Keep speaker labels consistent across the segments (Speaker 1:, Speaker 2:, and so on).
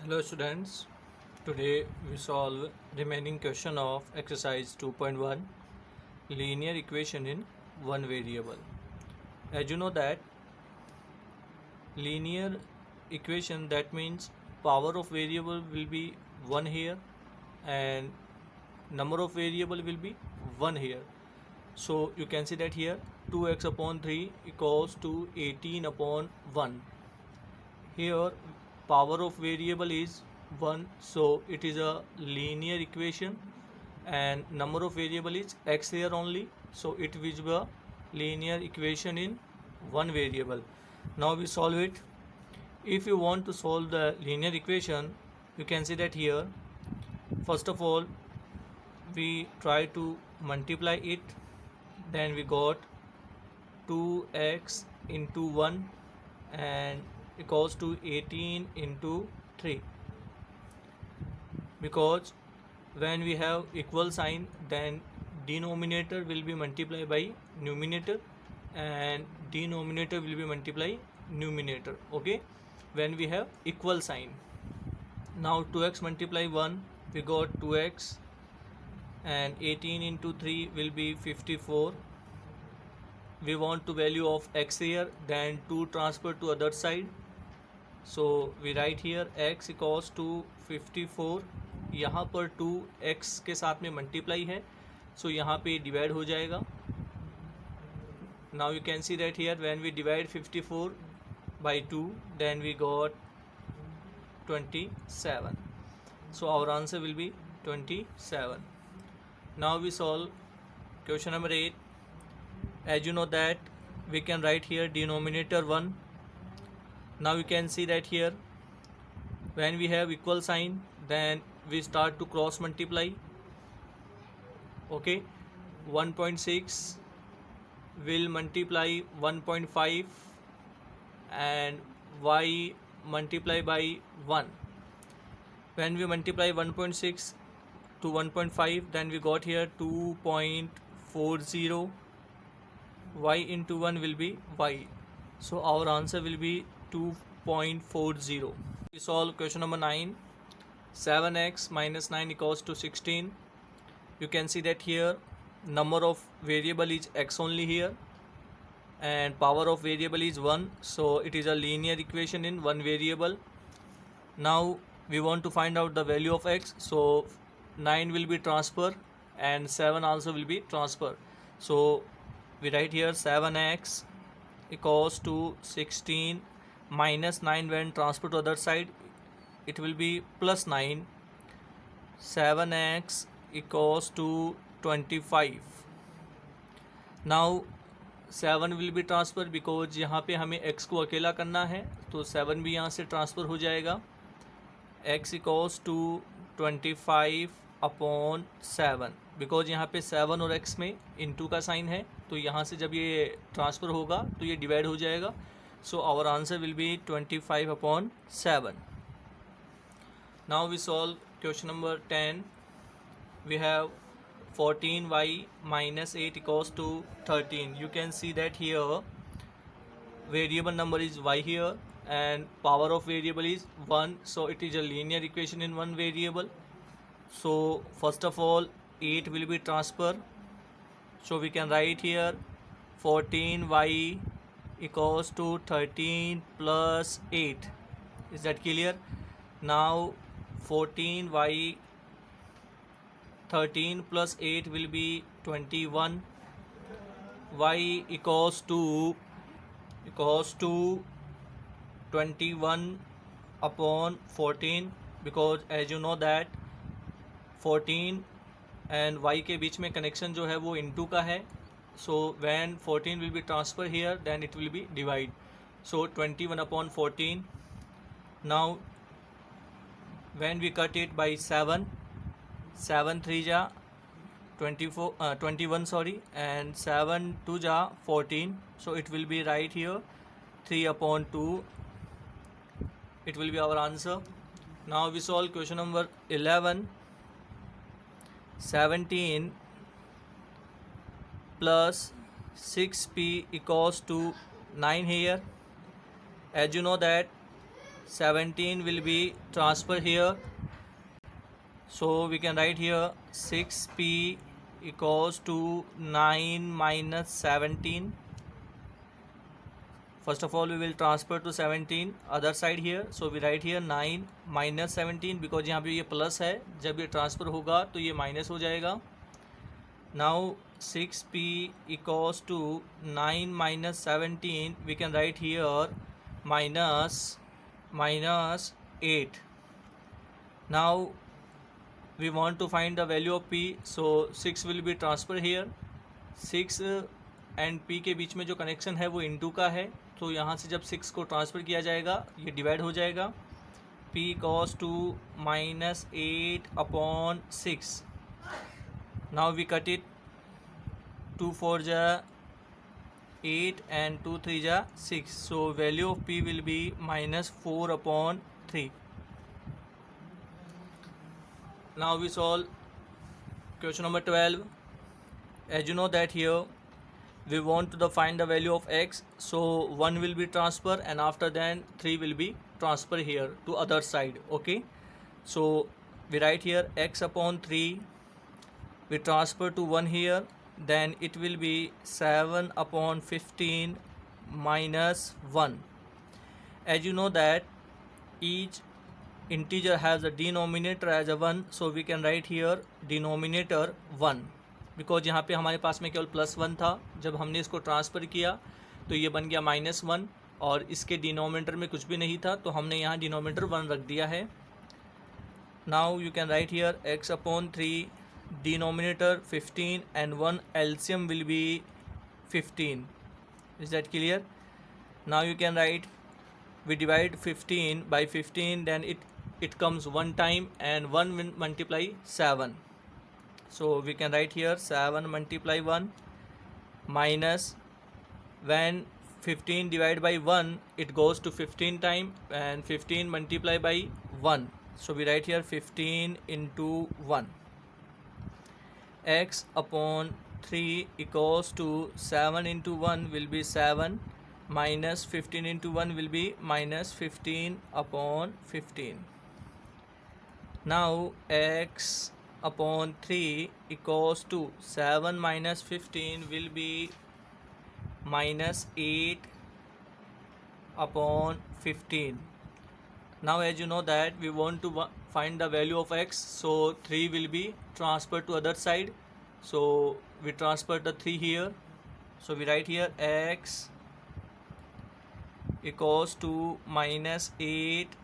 Speaker 1: Hello students, today we solve remaining question of exercise 2.1 linear equation in one variable. As you know that linear equation, that means power of variable will be 1 here and number of variable will be 1 here. So you can see that here 2x upon 3 equals to 18 upon 1. Here power of variable is 1, so it is a linear equation and number of variable is x here only, so it will be a linear equation in one variable. Now we solve it. If you want to solve the linear equation, you can see that here first of all we try to multiply it, then we got 2x into 1 and equals to 18 into 3, because when we have equal sign then denominator will be multiplied by numerator and denominator will be multiplied numerator, okay, when we have equal sign. Now 2x multiply 1, we got 2x and 18 into 3 will be 54. We want to value of x here, then 2 transfer to other side, so we write here x equals to 54. यहाँ पर 2x के साथ में multiply है, सो यहाँ पे divide हो जाएगा. Now you can see that here when we divide 54 by 2, then we got 27. So our answer will be 27. Now we solve question number 8. As you know that we can write here denominator 1. Now you can see that here when we have equal sign then we start to cross multiply, okay. 1.6 will multiply 1.5 and y multiply by 1. When we multiply 1.6 to 1.5, then we got here 2.40. y into 1 will be y, so our answer will be 2.40. We solve question number 9. 7x minus 9 equals to 16. You can see that here number of variable is x only here and power of variable is 1, so it is a linear equation in one variable. Now we want to find out the value of x, so 9 will be transfer and 7 also will be transfer, so we write here 7x equals to 16 minus 9, when transfer to other side it will be plus 9. 7x equals to 25. Now 7 will be transfer because यहाँ पे हमें x को अकेला करना है, तो 7 भी यहाँ से ट्रांसफ़र हो जाएगा. x equals to 25 upon 7, because यहाँ पे 7 और x में इंटू का साइन है, तो यहाँ से जब ये ट्रांसफ़र होगा तो ये डिवाइड हो जाएगा. So our answer will be 25 upon 7. Now we solve question number 10. We have 14y minus 8 equals to 13. You can see that here variable number is y here and power of variable is 1, so it is a linear equation in one variable. So first of all 8 will be transfer, so we can write here 14y equals to 13 plus 8. Is that clear? Now 14y 13 plus 8 will be 21. Y equals to 21 upon 14, because as you know that 14 and y के बीच में connection जो है वो into का है, so when 14 will be transfer here then it will be divide, so 21 upon 14. Now when we cut it by 7, 7 3 ja 21 sorry, and 7 2 ja 14, so it will be right here 3 upon 2, it will be our answer. Now we solve question number 11. 17 plus 6p equals to 9 here. As you know that 17 will be transferred here. So we can write here 6p equals to 9 minus 17. First of all we will transfer to 17 other side here. So we write here 9 minus 17 because यहाँ पे ये plus है, जब ये transfer होगा तो ये minus हो जाएगा. Now 6p equals to 9 minus 17 we can write here minus 8. Now we want to find the value of p, so 6 will be transferred here. 6 and p के बीच में जो कनेक्शन है वो इनटू का है, तो यहाँ से जब 6 को ट्रांसफ़र किया जाएगा ये डिवाइड हो जाएगा. p cos to minus 8 upon 6. Now we cut it. 2 4 जा 8 and 2 3 जा 6. So value of p will be minus 4 upon 3. Now we solve question number 12. As you know that here we want to find the value of x, so 1 will be transferred and after then 3 will be transferred here to other side. Okay, so we write here x upon 3, we transfer to 1 here, then it will be 7 upon 15 minus 1. As you know that each integer has a denominator as a 1, so we can write here denominator 1 because यहाँ पे हमारे पास में केवल +1 था. जब हमने इसको transfer किया तो ये बन गया -1 और इसके डिनोमिनेटर में कुछ भी नहीं था, तो हमने यहाँ डिनोमिनेटर 1 रख दिया है. Now you can write here x upon 3, denominator 15 and 1 LCM will be 15. Is that clear? Now you can right we divide 15 by 15, then it comes 1 time and 1 will multiply 7. So we can write here 7 multiply 1 minus, when 15 divided by 1 it goes to 15 time and 15 multiply by 1. So we write here 15 into 1. X upon 3 equals to 7 into 1 will be 7 minus 15 into 1 will be minus 15 upon 15. Now x upon 3 equals to 7 minus 15 will be minus 8 upon 15. Now as you know that we want to find the value of x, so 3 will be transferred to other side, so we transfer the 3 here. So we write here x equals to minus 8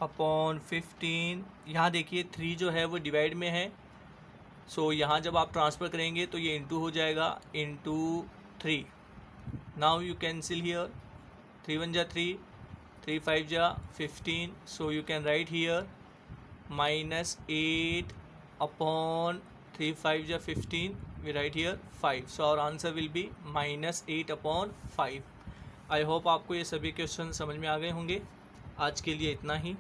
Speaker 1: upon 15. यहाँ देखिए 3 जो है वो divide में है, सो यहाँ जब आप ट्रांसफ़र करेंगे तो ये इंटू हो जाएगा into 3. Now you cancel here 3 1 जा 3, 3 5 जा 15. So you can write here -8 upon 3 5 जा 15. We write here 5. So our answer will be -8 upon 5. I hope आपको ये सभी क्वेश्चन समझ में आ गए होंगे. आज के लिए इतना ही.